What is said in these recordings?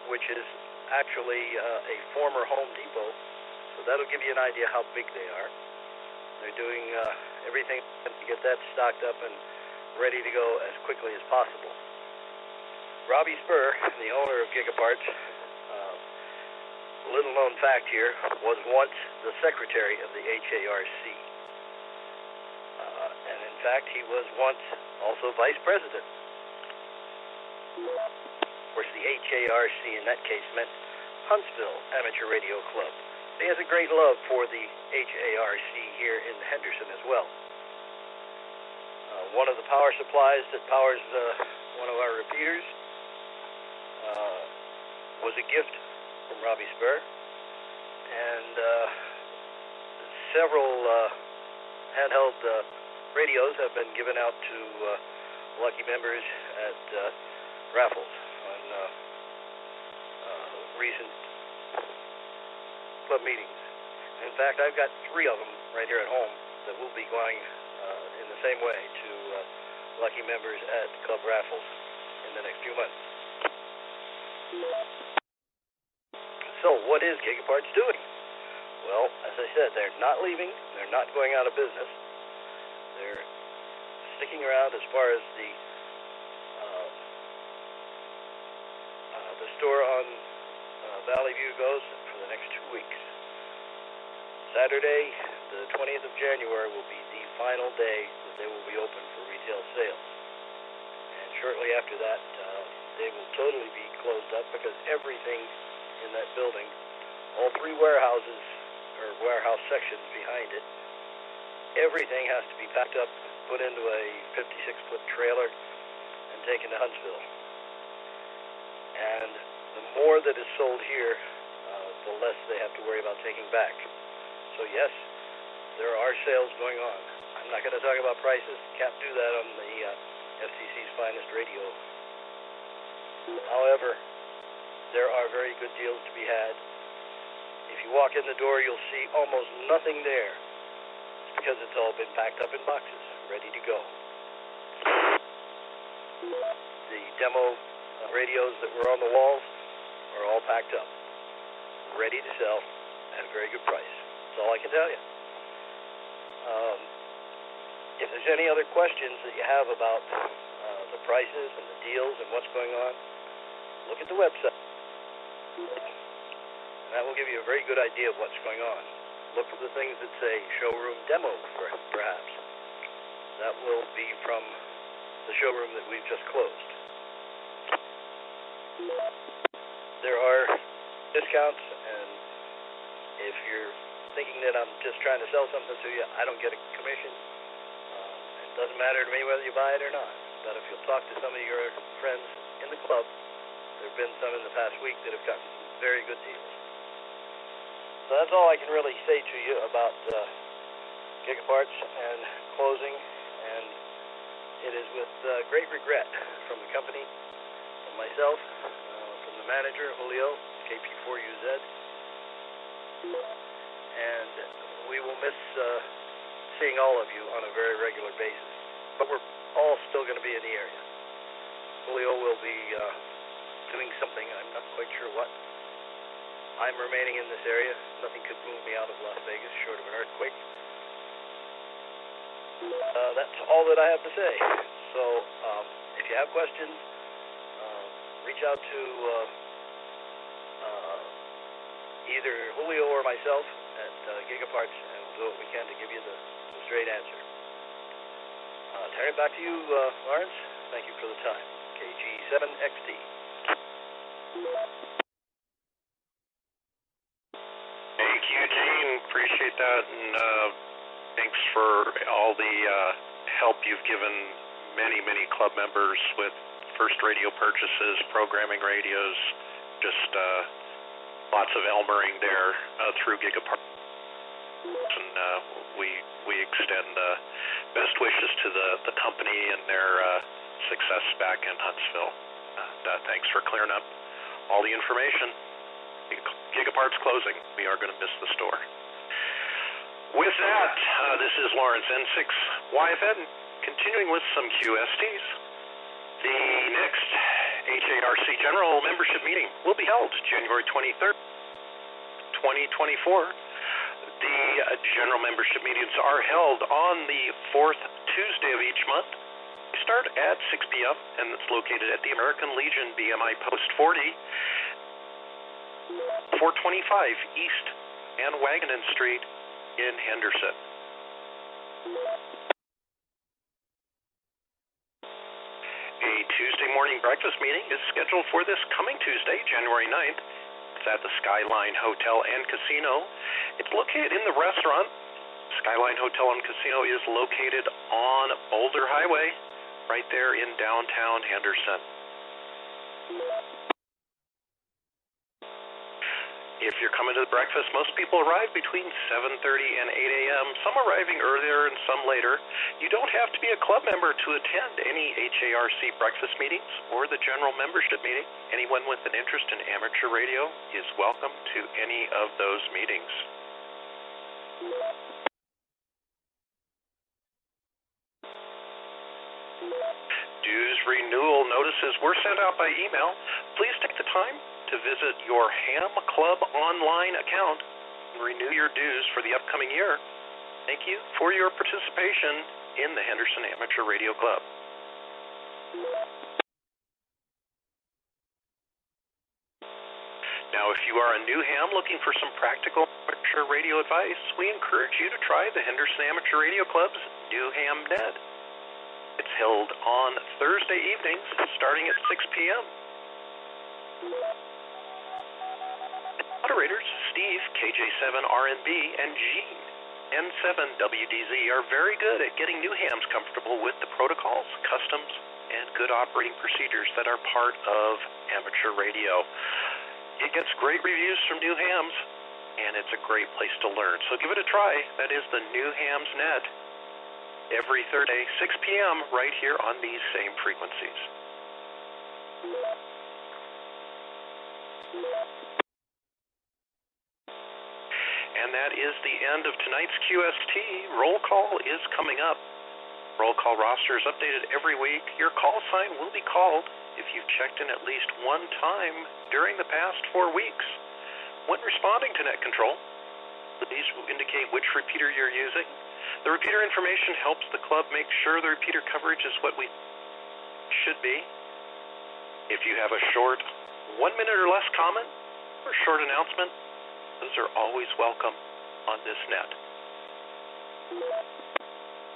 which is actually a former Home Depot. So that'll give you an idea how big they are. They're doing everything to get that stocked up and ready to go as quickly as possible. Robbie Spur, the owner of Gigaparts, little known fact here, was once the secretary of the HARC. And in fact, he was once also vice president. Of course, the HARC in that case meant Huntsville Amateur Radio Club. He has a great love for the HARC here in Henderson as well. One of the power supplies that powers one of our repeaters was a gift from Robbie Spur, and several handheld radios have been given out to lucky members at raffles on recent club meetings. In fact, I've got 3 of them right here at home that will be going in the same way to lucky members at club raffles in the next few months. So what is Gigaparts doing? Well, as I said, they're not leaving. They're not going out of business. They're sticking around as far as the store on Valley View goes for the next 2 weeks. Saturday, the 20th of January, will be the final day that they will be open for retail sales. And shortly after that, they will totally be closed up because everything in that building, all 3 warehouses or warehouse sections behind it, everything has to be packed up, put into a 56-foot trailer, and taken to Huntsville. And the more that is sold here, the less they have to worry about taking back. So yes, there are sales going on. I'm not going to talk about prices. Can't do that on the FCC's Finest Radio. However, there are very good deals to be had. If you walk in the door, you'll see almost nothing there. It's because it's all been packed up in boxes, ready to go. The demo radios that were on the walls are all packed up, ready to sell at a very good price. That's all I can tell you. If there's any other questions that you have about the prices and the deals and what's going on, look at the website. And that will give you a very good idea of what's going on. Look for the things that say showroom demo, perhaps. That will be from the showroom that we've just closed. There are discounts, and if you're thinking that I'm just trying to sell something to you, I don't get a commission. It doesn't matter to me whether you buy it or not. But if you'll talk to some of your friends in the club, there have been some in the past week that have gotten some very good deals. So that's all I can really say to you about Gigaparts and closing. And it is with great regret from the company, from myself, from the manager, Julio, KP4UZ. And we will miss seeing all of you on a very regular basis. But we're all still going to be in the area. Julio will be doing something, I'm not quite sure what. I'm remaining in this area. Nothing could move me out of Las Vegas short of an earthquake. That's all that I have to say. So if you have questions, reach out to either Julio or myself at Gigaparts, and we'll do what we can to give you the straight answer. Turn it back to you, Lawrence. Thank you for the time. KG7XD. Thank you, Gene. Appreciate that, and thanks for all the help you've given many club members with first radio purchases, programming radios, just lots of Elmering there through Gigaparts. And we extend best wishes to the company and their success back in Huntsville. Thanks for clearing up all the information. Gigaparts closing. We are going to miss the store. With that, this is Lawrence N6YFN, continuing with some QSTs. The next HARC General Membership Meeting will be held January 23rd, 2024. The General Membership Meetings are held on the fourth Tuesday of each month. They start at 6 p.m. and it's located at the American Legion BMI Post 40, 425 East and Waganon Street in Henderson. A Tuesday morning breakfast meeting is scheduled for this coming Tuesday, January 9th. It's at the Skyline Hotel and Casino. It's located in the restaurant. Skyline Hotel and Casino is located on Boulder Highway, right there in downtown Henderson. If you're coming to the breakfast, most people arrive between 7:30 and 8 a.m., some arriving earlier and some later. You don't have to be a club member to attend any HARC breakfast meetings or the general membership meeting. Anyone with an interest in amateur radio is welcome to any of those meetings. Dues renewal notices were sent out by email. Please take the time to visit your Ham Club online account and renew your dues for the upcoming year. Thank you for your participation in the Henderson Amateur Radio Club. Now, if you are a new ham looking for some practical amateur radio advice, we encourage you to try the Henderson Amateur Radio Club's New Ham Ned. It's held on Thursday evenings starting at 6 p.m. Moderators Steve, KJ7RNB, and Gene, N7WDZ, are very good at getting new hams comfortable with the protocols, customs, and good operating procedures that are part of amateur radio. It gets great reviews from new hams, and it's a great place to learn. So give it a try. That is the New Hams Net. Every Thursday, 6 p.m., right here on these same frequencies. And that is the end of tonight's QST. Roll call is coming up. Roll call roster is updated every week. Your call sign will be called if you've checked in at least one time during the past 4 weeks. When responding to net control, please indicate which repeater you're using. The repeater information helps the club make sure the repeater coverage is what we should be. If you have a short 1 minute or less comment or short announcement, those are always welcome on this net.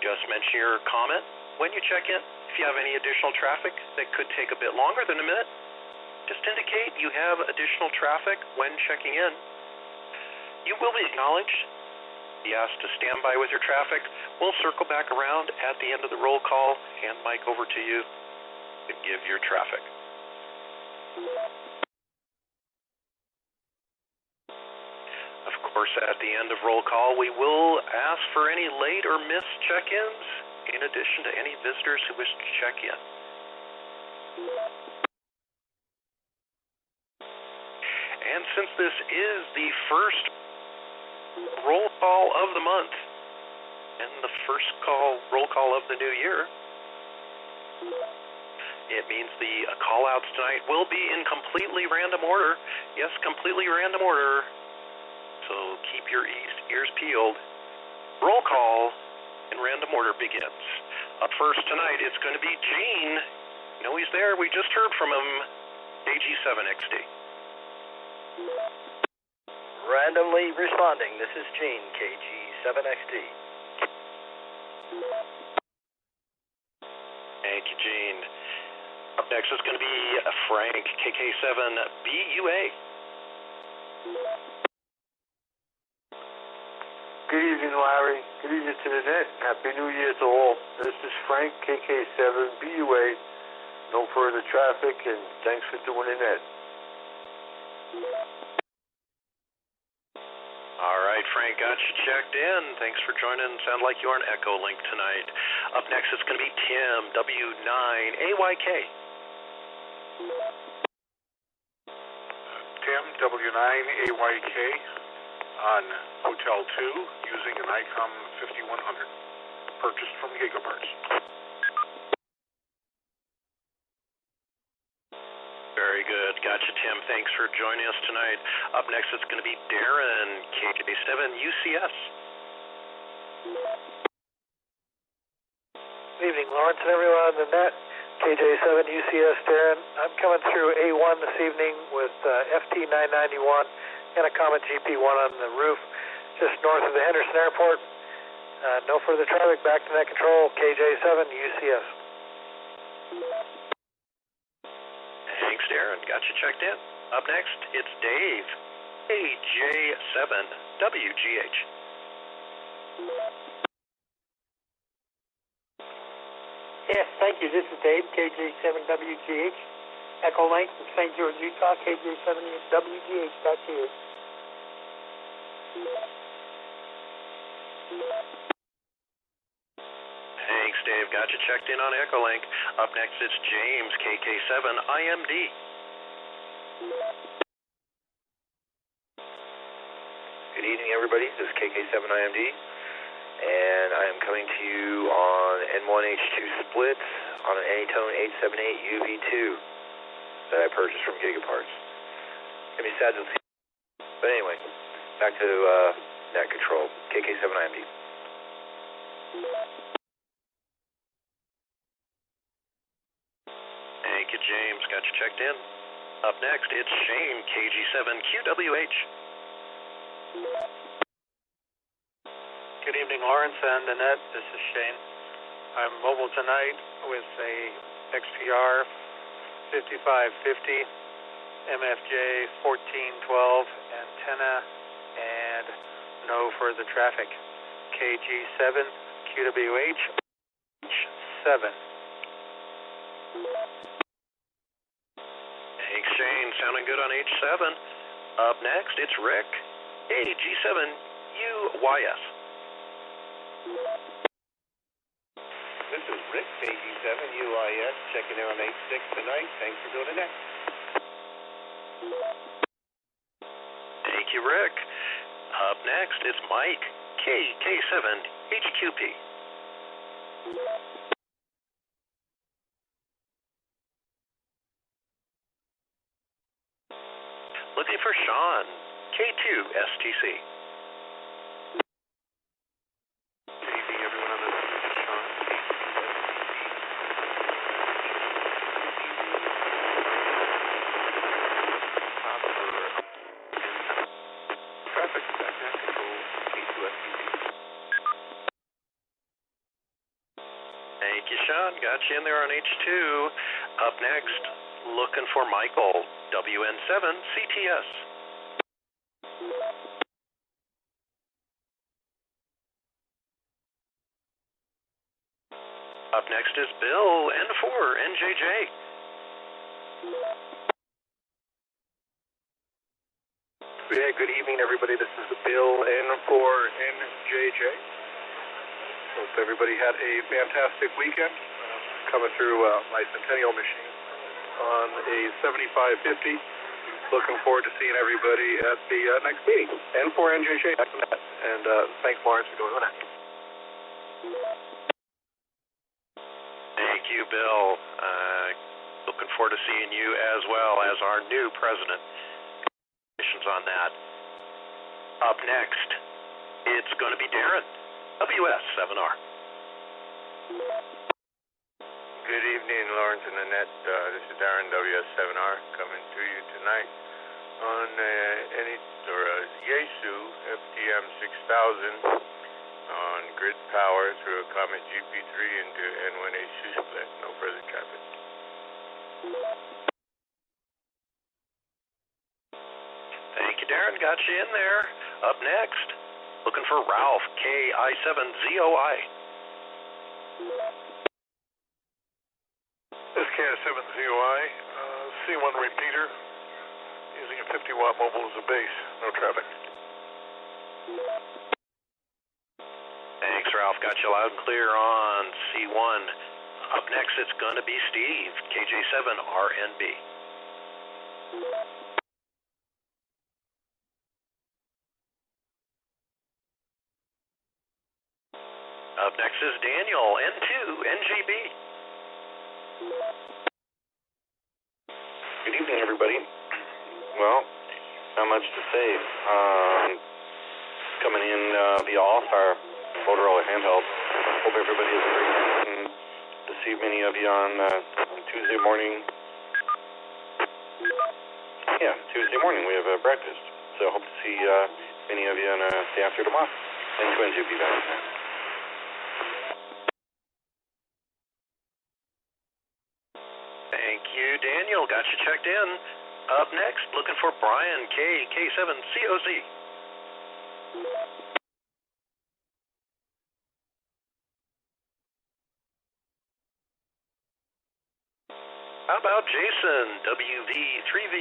Just mention your comment when you check in. If you have any additional traffic that could take a bit longer than a minute, just indicate you have additional traffic when checking in. You will be acknowledged. Be asked to stand by with your traffic. We'll circle back around at the end of the roll call, hand mic over to you, and give your traffic. Of course, at the end of roll call, we will ask for any late or missed check-ins, in addition to any visitors who wish to check in. And since this is the first roll call of the month and the first roll call of the new year, it means the call-outs tonight will be in completely random order. Yes, completely random order. So keep your ears peeled. Roll call in random order begins. Up first tonight, it's going to be Gene. You know he's there. We just heard from him. KG7XD. Randomly responding, this is Gene, KG7XD. Thank you, Gene. Up next is going to be Frank, KK7BUA. Good evening, Larry. Good evening to the net. Happy New Year to all. This is Frank, KK7BUA. No further traffic, and thanks for doing the net. All right, Frank, got you checked in. Thanks for joining. Sound like you're on Echo Link tonight. Up next, it's going to be Tim, W9AYK. Tim, W9AYK, on Hotel 2, using an ICOM 5100, purchased from Gigahertz. Gotcha, Tim. Thanks for joining us tonight. Up next, it's going to be Darren, KJ7 UCS. Good evening, Lawrence and everyone on the net. KJ7 UCS Darren. I'm coming through A1 this evening with FT991 and a Comet GP1 on the roof just north of the Henderson Airport. No further traffic. Back to net control. KJ7 UCS. Thanks, Darren. Got you checked in. Up next, it's Dave, KJ7WGH. Yes, thank you. This is Dave, KJ7WGH. Echo Link from St. George, Utah, KJ7WGH. Back to you. Thanks, Dave. Got you checked in on Echolink. Up next, it's James, KK7IMD. Good evening, everybody. This is KK7IMD, and I am coming to you on N1H2 splits on an Anytone 878 UV2 that I purchased from Gigaparts. It's gonna be sad to see, but anyway, back to net control. KK7IMD. Thank you, James. Got you checked in. Up next, it's Shane, KG7QWH. Good evening, Lawrence and Annette. This is Shane. I'm mobile tonight with a XPR 5550 MFJ 1412 antenna and no further traffic. KG7 QWH 7. Thanks, Shane. Sounding good on H7. Up next, it's Rick, KG7UYS. This is Rick, KG7UYS, checking in on H6 tonight. Thanks for doing it. Thank you, Rick. Up next, it's Mike, KK7HQP. Looking for Sean, K2STC. Good evening, everyone on this. This is Sean. Traffic back net control, K2STC. Thank you, Sean. Got you in there on H2. Up next, looking for Michael, WN7CTS. Up next is Bill, N4NJJ. Yeah, good evening, everybody. This is Bill N4NJJ. Hope everybody had a fantastic weekend. Coming through my Centennial machine on a 7550. Looking forward to seeing everybody at the next meeting. N4NJJ. And thanks, Lawrence, for doing that. Thank you, Bill. Looking forward to seeing you as well as our new president. Congratulations on that. Up next, it's going to be Darren, WS7R. Good evening, Lawrence and Annette. This is Darren, WS7R, coming to you tonight on Yaesu FTM 6000 on grid power through a Comet GP3 into N1H2 split. No further traffic. Thank you, Darren. Got you in there. Up next, looking for Ralph, KI7ZOI. This is KI7ZOI, C1 repeater, using a 50-watt mobile as a base. No traffic. Thanks, Ralph. Got you loud and clear on C1. Up next, it's going to be Steve, KJ7RNB. Up next is Daniel, N2NGB. Good evening, everybody. Well, not much to say. Coming in via All-Star Motorola handheld. Hope everybody has a great night and to see many of you on Tuesday morning. Yeah, Tuesday morning we have a breakfast. So hope to see many of you on day after tomorrow. And Twins, you'll be back. Thank you, Daniel. Got you checked in. Up next, looking for Brian K, K7COZ. How about Jason, WV3V?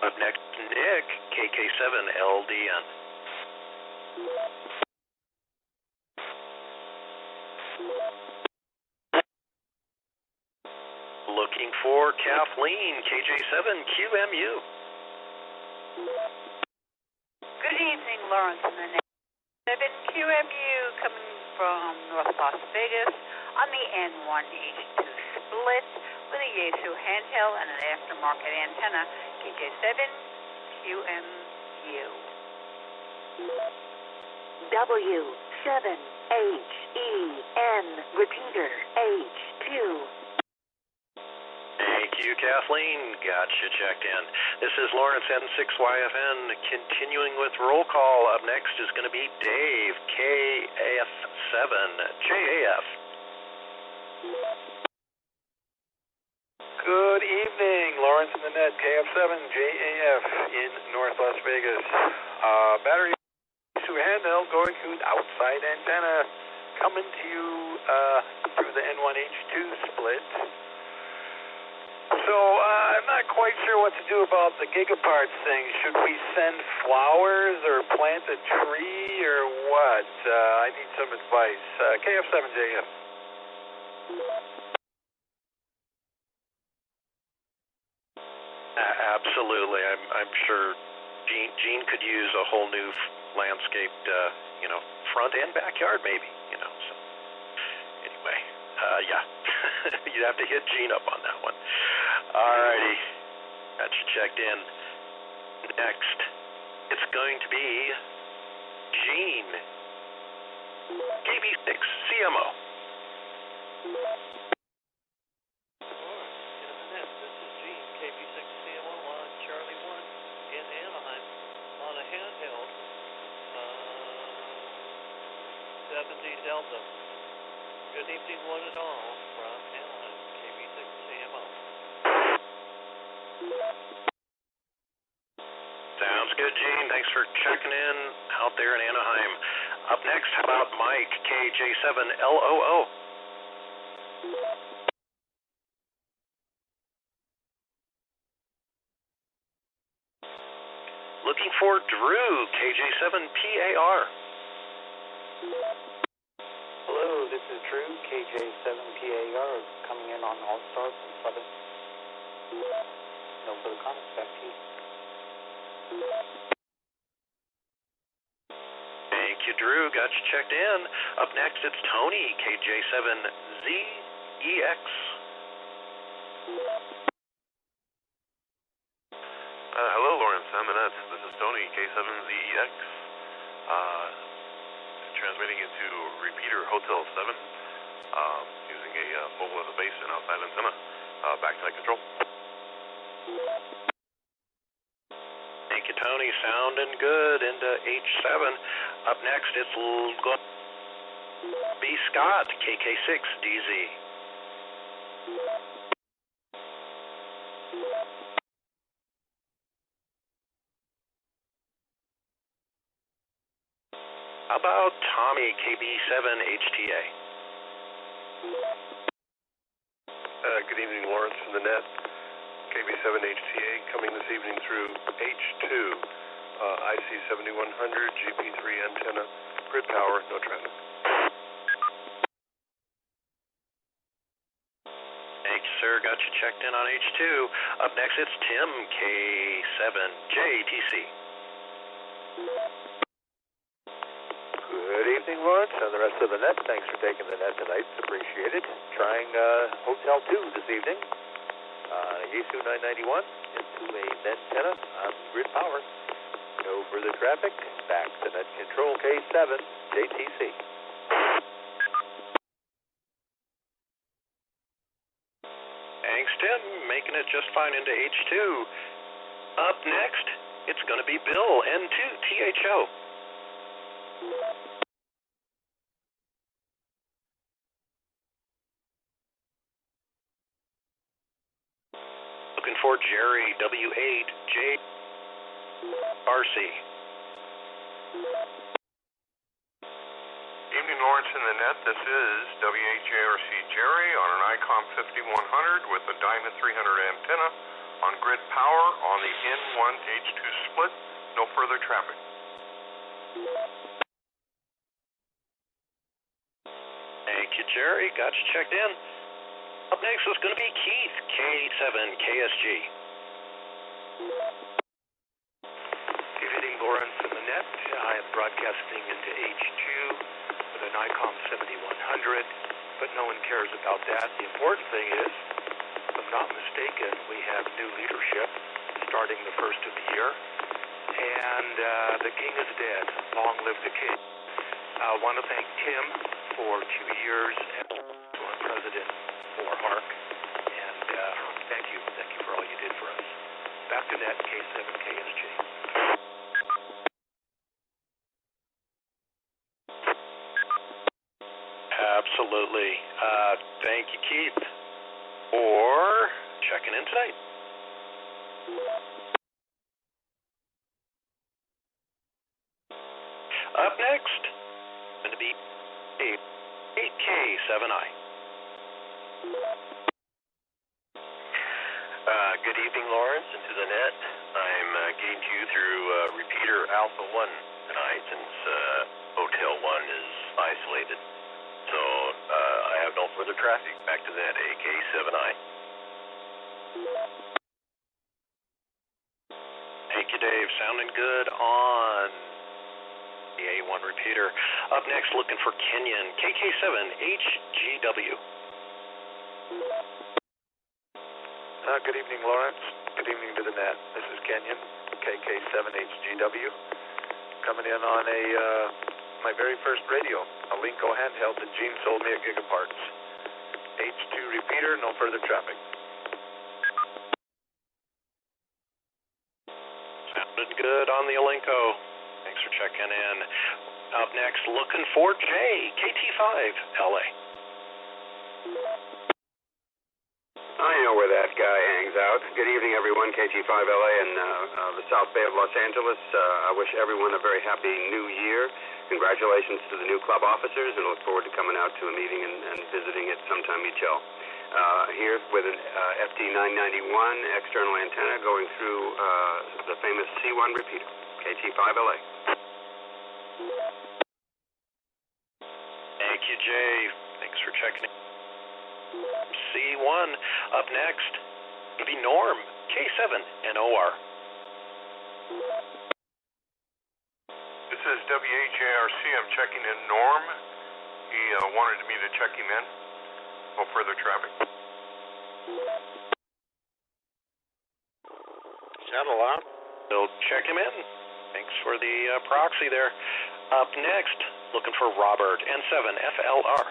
Up next, Nick, KK7LDN. Looking for Kathleen, KJ7QMU. Good evening, Lawrence and the Net. 7QMU coming from North Las Vegas on the N1H2 split with a Yaesu handheld and an aftermarket antenna, KJ7QMU. W7HEN, repeater, H2. Thank you, Kathleen. Got you checked in. This is Lawrence N6YFN continuing with roll call. Up next is going to be Dave, KF7JAF. Good evening, Lawrence and the Net, KF7JAF in North Las Vegas. Battery handheld going through the outside antenna, coming to you through the N1H2 split. So I'm not quite sure what to do about the gigaparts thing. Should we send flowers or plant a tree or what? I need some advice. KF7JF. Absolutely. I'm sure Gene could use a whole new landscaped, front and backyard maybe, so anyway, yeah. You'd have to hit Gene up on that one. Alrighty. Got you checked in. Next, it's going to be Gene, KB6CMO. This is Gene, KB6CMO on Charlie 1 in Anaheim on a handheld 70 Delta. Good evening, one and all, from Anaheim, KB6CMO. Sounds good, Gene. Thanks for checking in out there in Anaheim. Up next, how about Mike, KJ7LOO? Looking for Drew, KJ7PAR. Hello, this is Drew, KJ7PAR, coming in on All-Star from Southern. No further comments, back to you. Thank you, Drew. Got you checked in. Up next, it's Tony, KJ7ZEX. Hello, Lawrence. I'm Annette. This is Tony, K7ZEX. Transmitting into repeater Hotel 7, using a mobile as a base and outside antenna. Backside control. Thank you, Tony. Sounding good into H7. Up next, it's B. Scott, KK6DZ. How about Tommy, KB7HTA? Good evening, Lawrence from the Net. KB7HTA coming this evening through H2. IC7100, GP3 antenna, grid power, no traffic. Thank you, sir. Got you checked in on H2. Up next, it's Tim, K7JTC. Good evening, Lawrence, and the rest of the net. Thanks for taking the net tonight. It's appreciated. Trying Hotel 2 this evening. Yaesu 991 into a Ventana on grid power. No further traffic. Back to net control K7, JTC. Thanks, Tim. Making it just fine into H2. Up next, it's going to be Bill, N2, THO. Looking for Jerry, W8, J, RC. Evening, Lawrence in the net. This is WHJRC Jerry on an ICOM 5100 with a Diamond 300 antenna on grid power on the N1H2 split. No further traffic. Thank you, Jerry. Got you checked in. Up next is going to be Keith, K7, KSG. Good evening, Lawrence in the net. I am broadcasting into H2 with an ICOM 7100, but no one cares about that. The important thing is, if I'm not mistaken, we have new leadership starting the first of the year, and the king is dead. Long live the king. I want to thank Tim for 2 years and president for ARC, and thank you for all you did for us. Back to net, K7, KSG. Absolutely. Thank you, Keith, for checking in tonight. Up next, going to be 8K7I. Good evening, Lawrence, and to the net. I'm getting to you through repeater Alpha 1 tonight since Hotel 1 is isolated. So I have no further traffic. Back to that AK7I. Thank you, Dave. Sounding good on the A1 repeater. Up next, looking for Kenyon, KK7HGW. Good evening, Lawrence. Good evening to the net. This is Kenyon, KK7HGW, coming in on my very first radio, a Linko handheld that Gene sold me at Gigaparts. H2 repeater, no further traffic. Sounded good on the Alinco. Thanks for checking in. Up next, looking for Jay, KT5LA. I know where that guy hangs out. Good evening, everyone. KT5LA in the South Bay of Los Angeles. I wish everyone a very happy new year. Congratulations to the new club officers, and look forward to coming out to a meeting and visiting at sometime each L. Here with an FT991 external antenna going through the famous C1 repeater, KT5LA. Thank you, Jay. Thanks for checking in. C1. Up next, it'll be Norm, K7NOR. This is WHARC. I'm checking in Norm. He wanted me to check him in. No further traffic. Settle out. They'll check him in. Thanks for the proxy there. Up next, looking for Robert, N7FLR.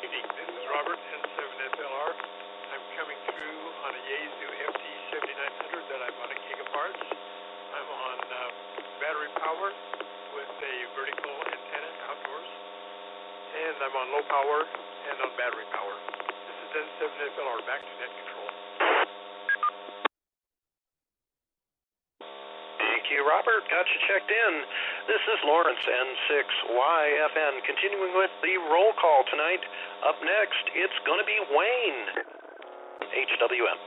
This is Robert, N7FLR. I'm coming through on a Yaesu FT7900 that I bought at Gigaparts. I'm on battery power with a vertical antenna outdoors. And I'm on low power and on battery power. This is N7FLR, back to net control. Thank you, Robert. Got you checked in. This is Lawrence, N6YFN, continuing with the roll call tonight. Up next, it's going to be Wayne, HWM.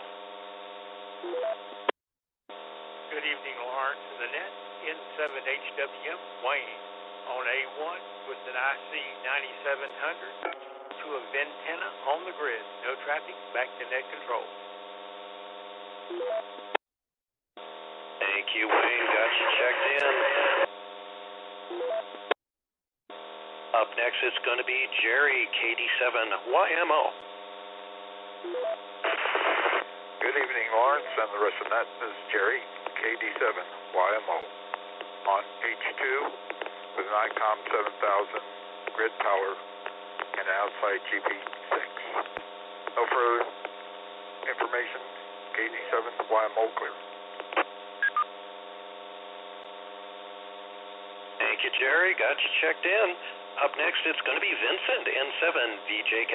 Good evening, Lawrence in the net. N7HWM, Wayne, on A1 with an IC9700 to a Ventana on the grid. No traffic, back to net control. Thank you, Wayne. Got you checked in. Up next, it's going to be Jerry, KD7YMO. Good evening, Lawrence, and the rest of that. This is Jerry, KD7YMO, on H2 with an ICOM 7000 grid power and an outside GP6. No further information, KD7YMO clear. Thank you, Jerry. Got you checked in. Up next, it's going to be Vincent, N7VJK.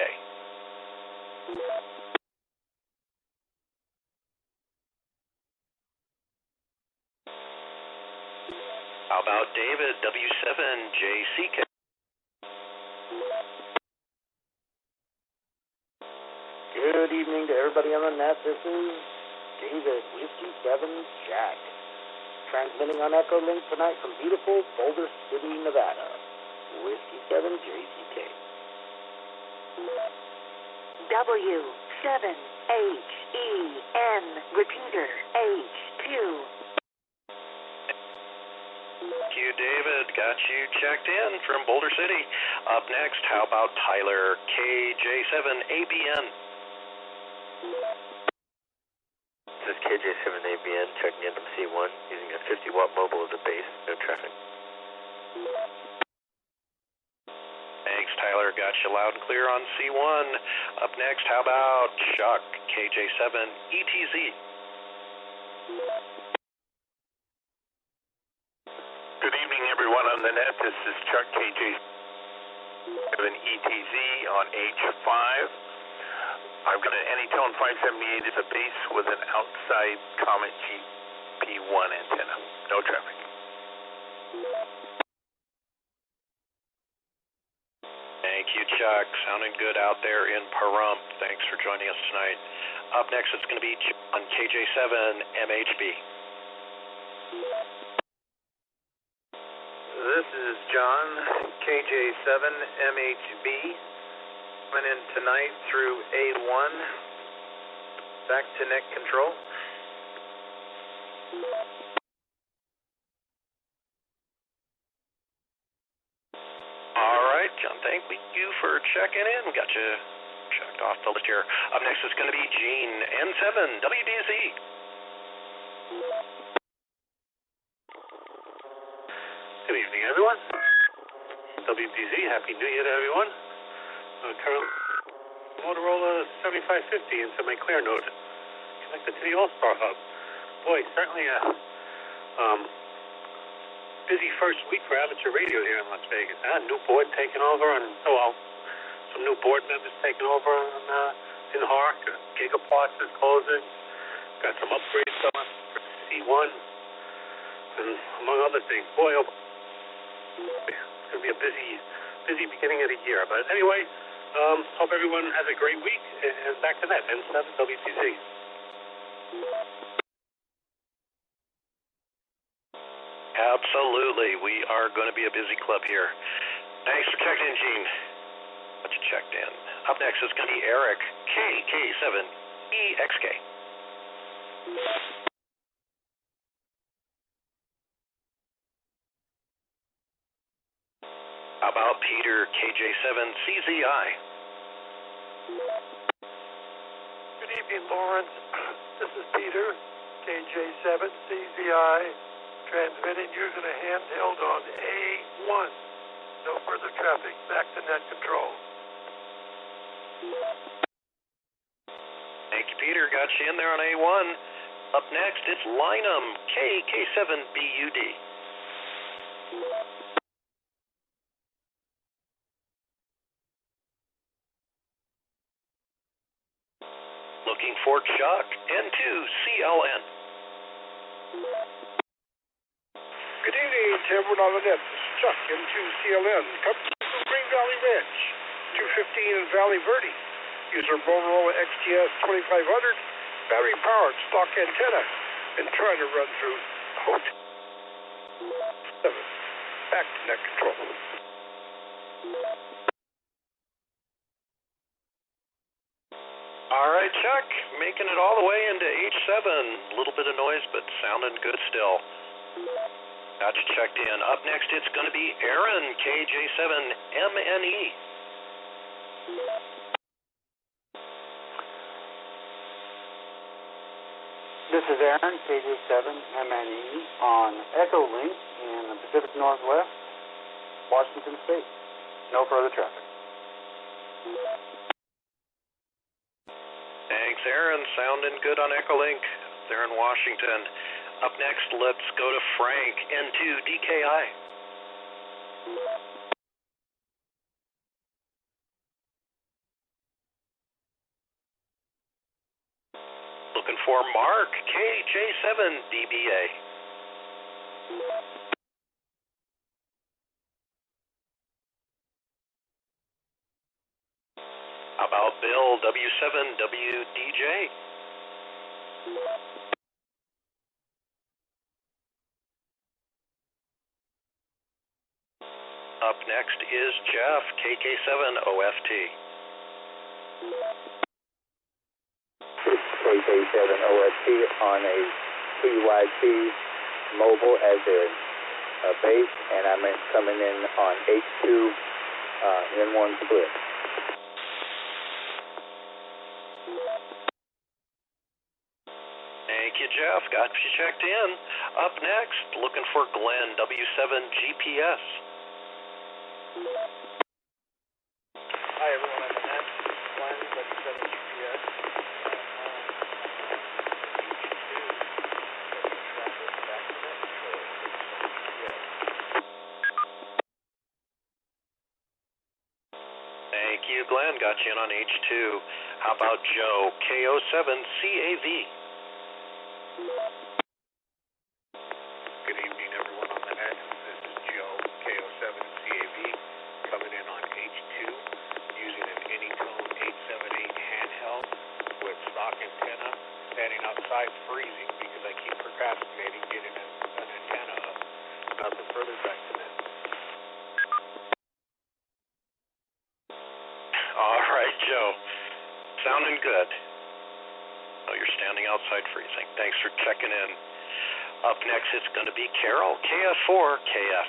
How about David, W7JCK? Good evening to everybody on the net. This is David, Whiskey 7 Jack, transmitting on Echo Link tonight from beautiful Boulder City, Nevada. Whiskey 7 JCK. W7HEN, repeater H2. Thank you, David. Got you checked in from Boulder City. Up next, how about Tyler, KJ7ABN? This is KJ7ABN checking in from C1 using a 50-watt mobile as a base. No traffic. Thanks, Tyler. Got you loud and clear on C1. Up next, how about Chuck, KJ7ETZ? Good evening, everyone on the net. This is Chuck, KJ7ETZ on H5. I've got an Anytone 578 as a base with an outside Comet GP1 antenna. No traffic. Thank you, Chuck. Sounding good out there in Pahrump. Thanks for joining us tonight. Up next, it's going to be on KJ7MHB. This is John, KJ7MHB, coming in tonight through A1, back to net control. All right, John, thank you for checking in. We got you checked off the list here. Up next is going to be Gene, N7WDZ. Good evening, everyone. WBZ, Happy New Year to everyone. Current Motorola 7550 into my Clear node, connected to the All-Star Hub. Boy, certainly a busy first week for amateur radio here in Las Vegas. New board taking over, and some new board members taking over in HARC. Gigaparts is closing. Got some upgrades going for C1, and among other things. Boy, it's going to be a busy beginning of the year. But anyway, hope everyone has a great week, and back to that, N7WTZ. Absolutely. We are going to be a busy club here. Thanks for checking in, Gene. Got you checked in. Up next is going to be Eric, KK7EXK. How about Peter, KJ7CZI? Good evening, Lawrence. This is Peter, KJ7CZI, transmitting using a handheld on A1. No further traffic. Back to net control. Thank you, Peter. Got you in there on A1. Up next, it's Lynham, KK7BUD. Looking for Chuck, N2CLN. Good evening to everyone on the net. This is Chuck, N2CLN, coming from Green Valley Ranch, 215 in Valley Verde. User Motorola XTS 2500, battery powered stock antenna, and trying to run through Hotel 7. Back to net control. All right, Chuck, making it all the way into H7. A little bit of noise, but sounding good still. Got you checked in. Up next, it's going to be Aaron, KJ7MNE. This is Aaron, KJ7MNE, on Echo Link in the Pacific Northwest, Washington State. No further traffic. Thanks, Aaron. Sounding good on Echolink there in Washington. Up next, let's go to Frank, N2 DKI. Looking for Mark, KJ7DBA. How about Bill, W7WDJ? Up next is Jeff, KK7OFT. KK7OFT on a PYT mobile as a base, and I'm coming in on H2 N1 split. Thank you, Jeff. Got you checked in. Up next, looking for Glenn, W7GPS. Hi, everyone. I'm Matt. Glenn, W7GPS. Thank you, Glenn. Got you in on H2. How about Joe, KO7CAV? Good evening, everyone on the net. This is Joe, KO7CAV, coming in on H2, using an Anytone 878 handheld with stock antenna, standing outside freezing because I keep procrastinating getting an antenna up. Nothing further, back to net. All right, Joe. Sounding good. Oh, you're standing outside freezing. Thanks for checking in. Up next, it's going to be Carol, KF4KF.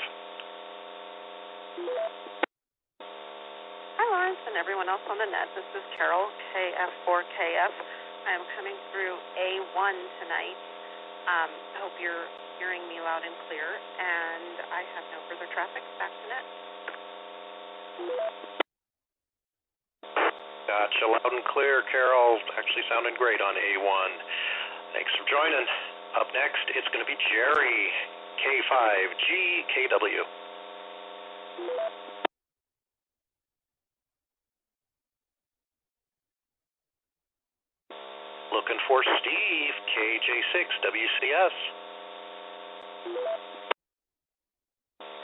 Hi, Lawrence, and everyone else on the net. This is Carol, KF4KF. I'm coming through A1 tonight. I hope you're hearing me loud and clear, and I have no further traffic. Back to net. Gotcha, loud and clear, Carol. Actually sounding great on A1. Thanks for joining. Up next, it's going to be Jerry, K5GKW. Looking for Steve, KJ6WCS.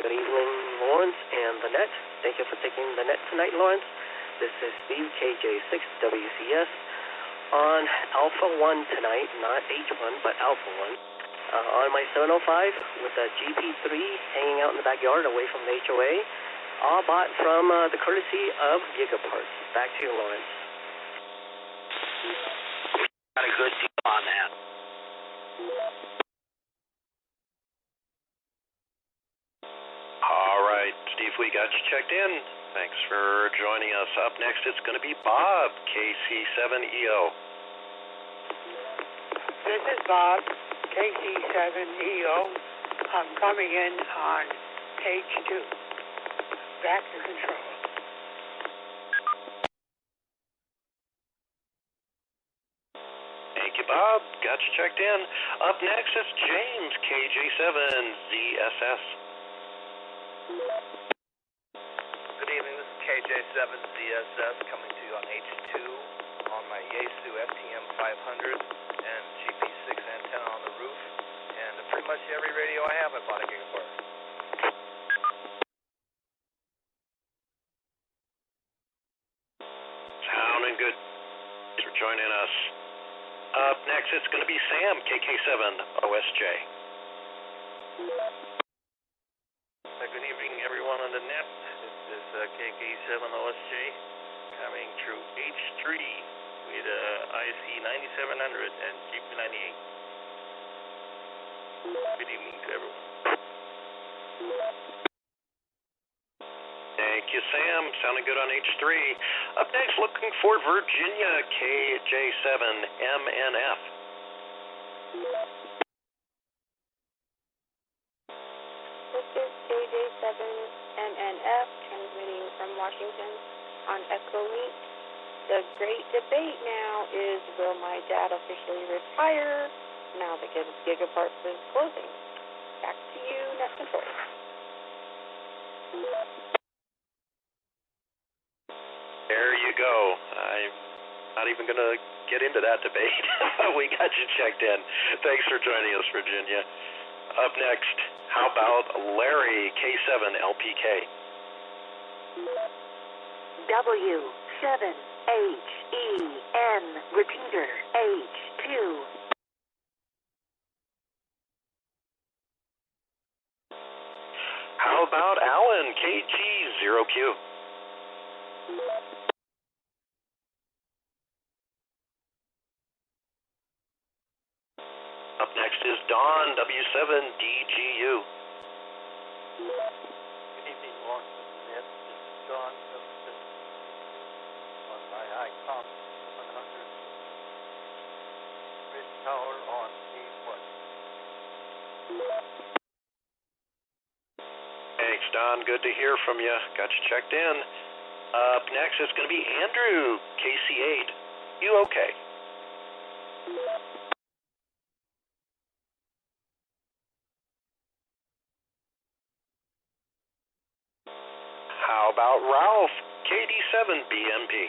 Good evening, Lawrence and the net. Thank you for taking the net tonight, Lawrence. This is Steve, KJ6WCS, on Alpha 1 tonight, not H1, but Alpha 1. On my 705 with a GP3 hanging out in the backyard away from the HOA, all bought from the courtesy of Gigaparts. Back to you, Lawrence. Got a good deal on that. All right, Steve, we got you checked in. Thanks for joining us. Up next, it's going to be Bob, KC7EO. This is Bob, KC7EO. I'm coming in on H2. Back to control. Thank you, Bob. Got you checked in. Up next, it's James, KJ7ZSS. Good evening, this is KJ7ZSS coming to you on H2 on my Yaesu FTM 500 and GP6 antenna on the roof, and pretty much every radio I have I bought a Gigapart. Sounding good. Thanks for joining us. Up next, it's going to be Sam, KK7OSJ. Good evening, everyone on the net. This is KK7OSJ coming through H3 with IC 9700 and GP98. Good evening to everyone. Thank you, Sam. Sounding good on H3. Up next, looking for Virginia, KJ7MNF. This is KJ7MNF, transmitting from Washington on Echolink. The great debate now is, will my dad officially retire now that Gigaparts is closing? Back to you, Net Control. There you go. I'm not even going to get into that debate. We got you checked in. Thanks for joining us, Virginia. Up next, how about Larry, K7LPK? W7HEN, repeater, H2. How about Alan, KG0Q? Up next is Don, W7DGU. Good evening, Lawrence and Ned. This is John, W7 on my ICOM 700 grid tower on A1. Thanks, Don. Good to hear from you. Got you checked in. Up next is going to be Andrew, KC8. You okay? How about Ralph, KD7BMP?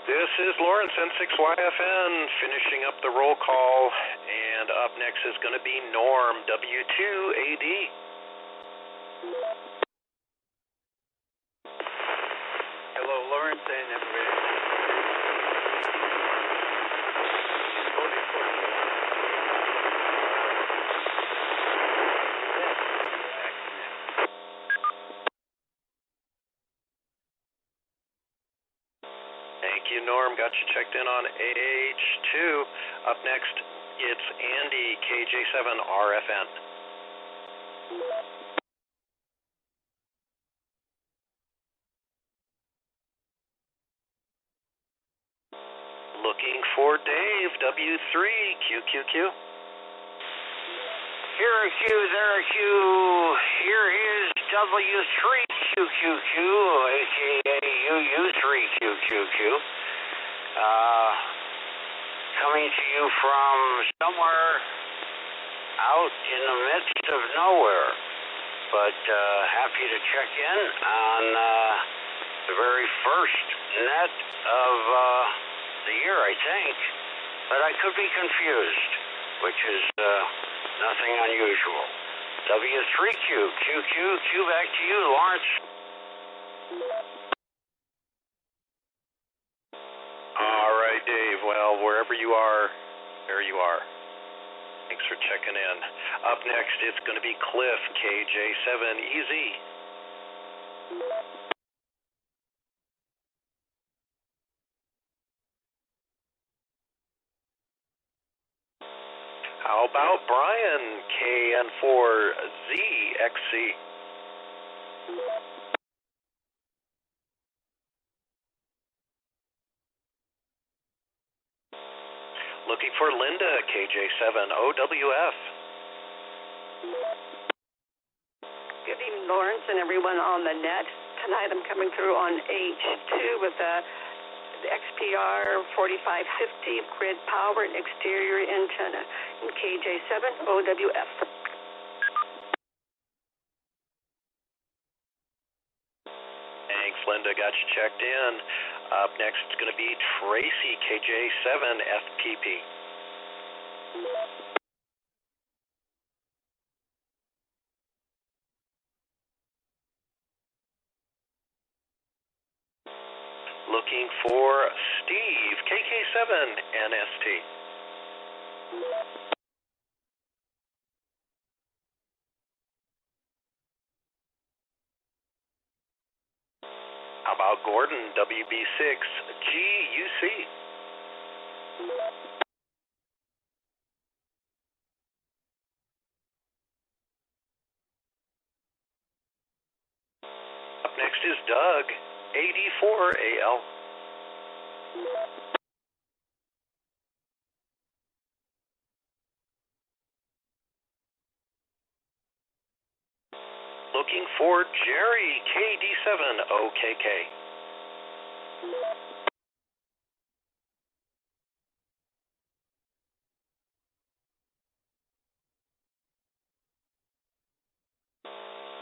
This is Lawrence, N6YFN, finishing up the roll call, and up next is going to be Norm, W2AD. Hello, Lawrence and everybody. Thank you, Norm. Got you checked in on AH2. Up next, it's Andy, KJ7RFN. Looking for Dave, W3QQQ. Here a Q, there a Q. Here is W3QQQ, aka UU3QQQ. Coming to you from somewhere out in the midst of nowhere. But happy to check in on the very first net of the year, I think. But I could be confused, which is nothing unusual. W3Q, QQ, back to you, Lawrence. All right, Dave. Well, wherever you are, there you are. Thanks for checking in. Up next, it's going to be Cliff, KJ7EZ. How about Brian, KN4ZXC? Looking for Linda, KJ7OWF. Good evening, Lawrence, and everyone on the net. Tonight I'm coming through on H2 with the XPR 4550 grid power and exterior antenna in KJ7OWF. Thanks, Linda. Got you checked in. Up next, it's going to be Tracy, KJ7FPP. Looking for Steve, KK7NST. How How about Gordon, WB6GUC? Up next is Doug, AD4AL. Looking for Jerry, KD7OKK.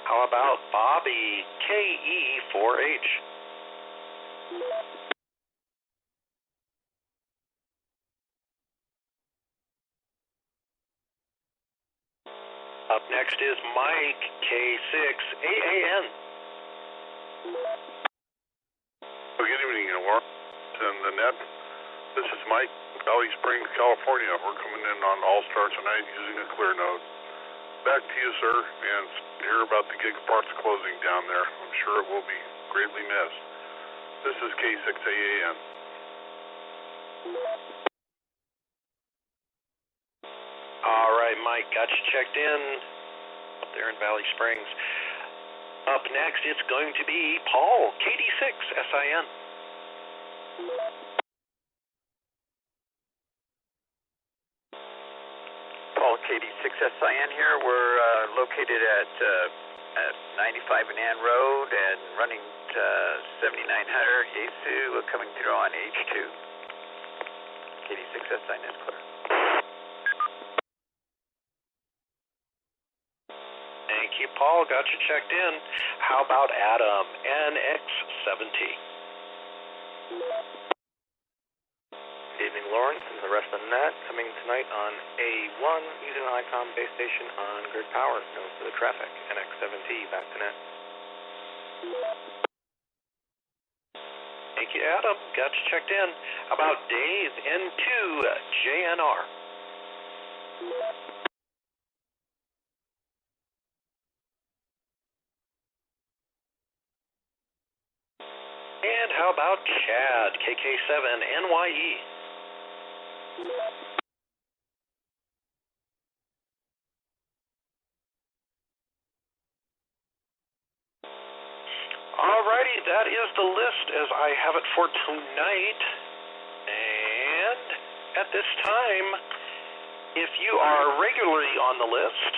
How about Bobby, KE4H? Up next is Mike, K6AAN. Good evening, Lawrence and the net. This is Mike, Valley Springs, California. We're coming in on All-Star tonight using a clear node. Back to you, sir, and hear about the Gigaparts closing down there. I'm sure it will be greatly missed. This is K6AAN. All right, Mike, got you checked in up there in Valley Springs. Up next, it's going to be Paul, KD6SIN. Paul, KD6SIN here. We're located at 95 Ann Road and running 7900 Yaesu, coming through on H2. KD6SIN is clear. Thank you, Paul. Got you checked in. How about Adam, NX70? Good evening, Lawrence, and the rest of the net. Coming tonight on A1 using an ICOM base station on grid power. No further traffic. NX7T, back to net. Thank you, Adam. Got you checked in. How about Dave, N2JNR? And how about Chad, KK7NYE? Alrighty, that is the list as I have it for tonight. And at this time, if you are regularly on the list,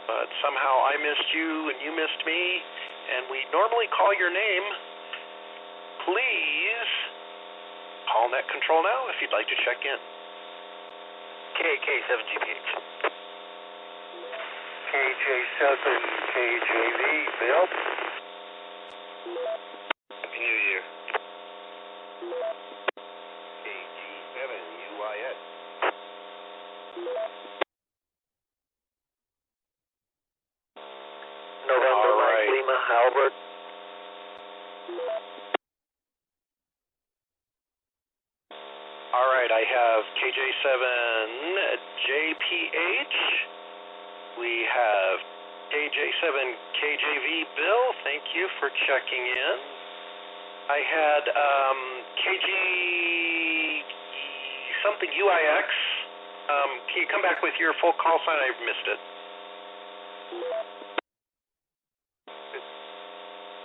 but somehow I missed you and you missed me, and we normally call your name, please call net control now if you'd like to check in. KK7GPH. KJ7KJV, Bill. Happy New Year. KG7UYS. November, Mike Lima, Albert. All right, I have KJ7JPH. We have KJ7KJV Bill. Thank you for checking in. I had KG something UIX. Can you come back with your full call sign? I've missed it.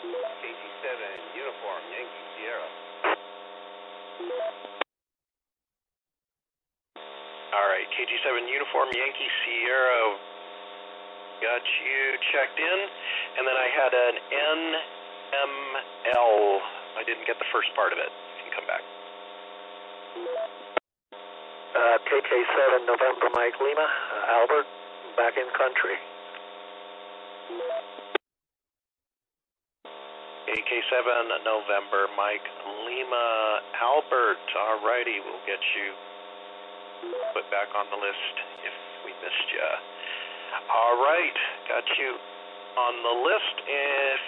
KG7 Uniform Yankee Sierra. All right, KG7 Uniform Yankee Sierra. Got you checked in. And then I had an NML. I didn't get the first part of it. You can come back. KK7 November Mike Lima, Albert, back in country. AK7 November Mike Lima Albert. Alrighty, we'll get you put back on the list if we missed you. Alright, got you on the list. If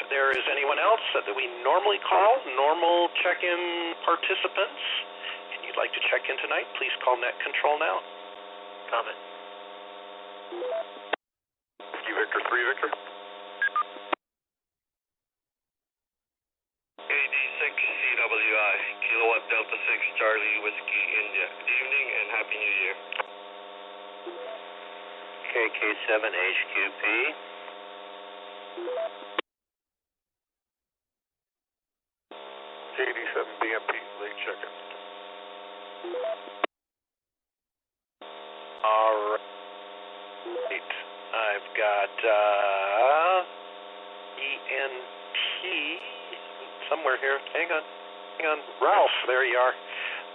there is anyone else that we normally call, normal check-in participants, and you'd like to check in tonight, please call net control now. Comment. Victor 3, Victor. Hey, Charlie Whiskey India. Good evening and Happy New Year. KK7HQP. K87BMP, late check-in. All right. I've got ENT somewhere here. Hang on. Ralph, there you are.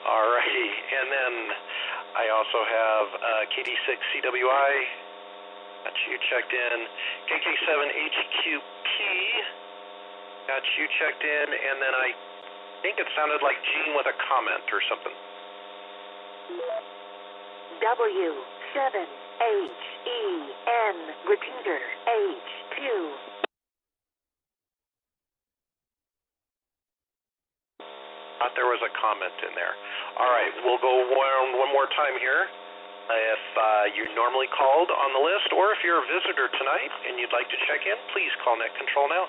All righty. And then I also have KD6CWI. Got you checked in. KK7HQP. Got you checked in. And then I think it sounded like Gene with a comment or something. W7HEN, repeater, H2. Thought there was a comment in there. All right, we'll go around one more time here. If you're normally called on the list, or if you're a visitor tonight and you'd like to check in, please call Net Control now.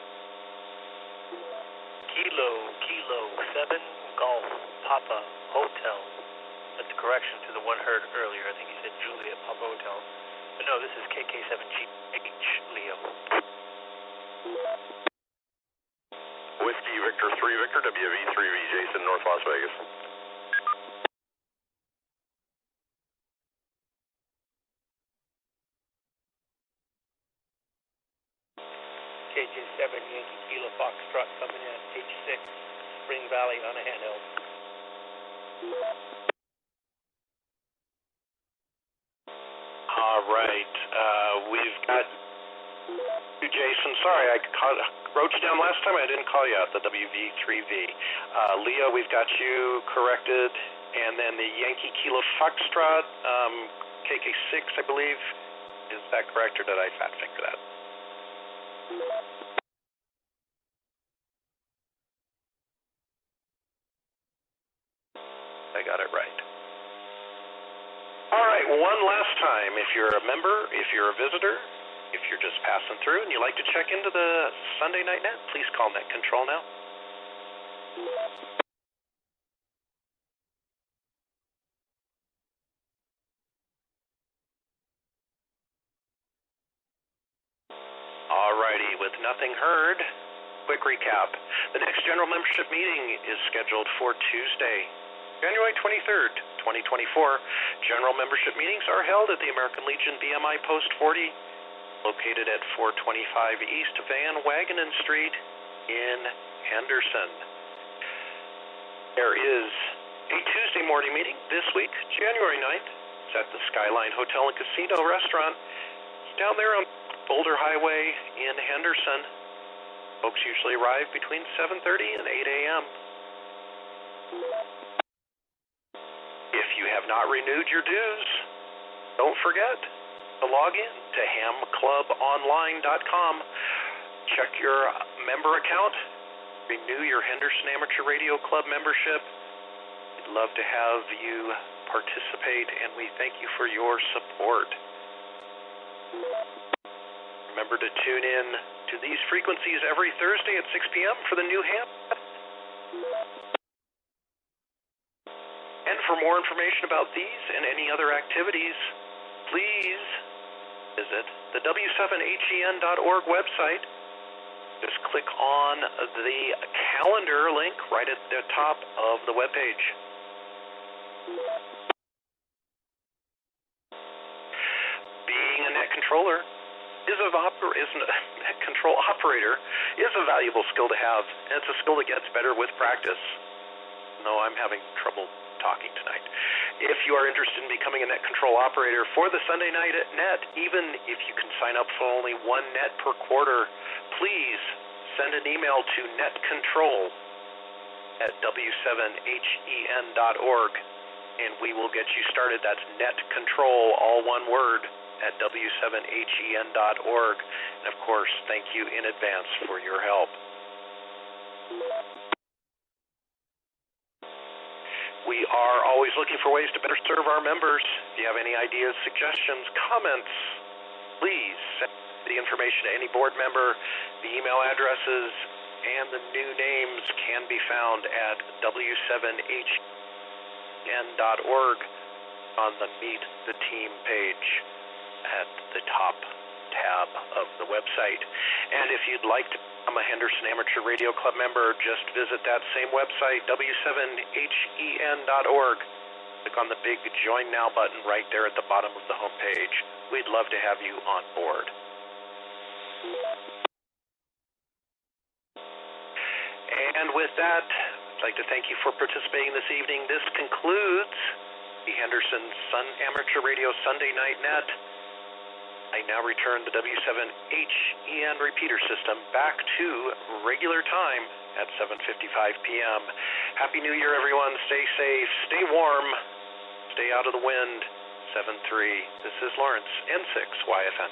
Kilo 7 Golf Papa Hotel. That's a correction to the one heard earlier. I think he said Juliet Papa Hotel. But no, this is KK7GH Leo. Whiskey Victor 3 Victor, WV3V Jason, North Las Vegas. KJ7 Yankee Kilo Foxtrot coming in at H6 Spring Valley on a handheld. All right, we've got you, Jason. Sorry, I wrote you down last time. I didn't call you out, the WV3V. Leo, we've got you corrected. And then the Yankee Kilo Foxtrot, KK6, I believe. Is that correct, or did I fat finger that? I got it right. All right, one last time. If you're a member, if you're a visitor, if you're just passing through and you'd like to check into the Sunday Night Net, please call Net Control now. All righty, with nothing heard, quick recap. The next general membership meeting is scheduled for Tuesday, January 23rd, 2024. General membership meetings are held at the American Legion BMI Post 40, located at 425 East Van Wagenen Street in Henderson. There is a Tuesday morning meeting this week, January 9th. It's at the Skyline Hotel and Casino Restaurant. It's down there on Boulder Highway in Henderson. Folks usually arrive between 7:30 and 8 a.m. If you have not renewed your dues, don't forget to log in to hamclubonline.com. Check your member account. Renew your Henderson Amateur Radio Club membership. We'd love to have you participate, and we thank you for your support. Remember to tune in to these frequencies every Thursday at 6 p.m. for the new Ham. And for more information about these and any other activities, please visit the W7HEN.org website. Just click on the calendar link right at the top of the webpage. Being a net controller is a net control operator is a valuable skill to have, and it's a skill that gets better with practice. No, I'm having trouble talking tonight. If you are interested in becoming a net control operator for the Sunday Night at Net, even if you can sign up for only one net per quarter, please send an email to netcontrol@w7hen.org, and we will get you started. That's netcontrol, all one word, at w7hen.org. And of course, thank you in advance for your help. We are always looking for ways to better serve our members. If you have any ideas, suggestions, comments, please send the information to any board member. The email addresses and the new names can be found at W7H hen.org on the Meet the Team page at the top tab of the website. And if you'd like to become a Henderson Amateur Radio Club member, just visit that same website, w7hen.org. Click on the big Join Now button right there at the bottom of the homepage. We'd love to have you on board. And with that, I'd like to thank you for participating this evening. This concludes the Henderson Sun Amateur Radio Sunday Night Net. I now return the W7HEN repeater system back to regular time at 7:55 p.m. Happy New Year, everyone. Stay safe, stay warm, stay out of the wind. 7-3. This is Lawrence, N6 YFN.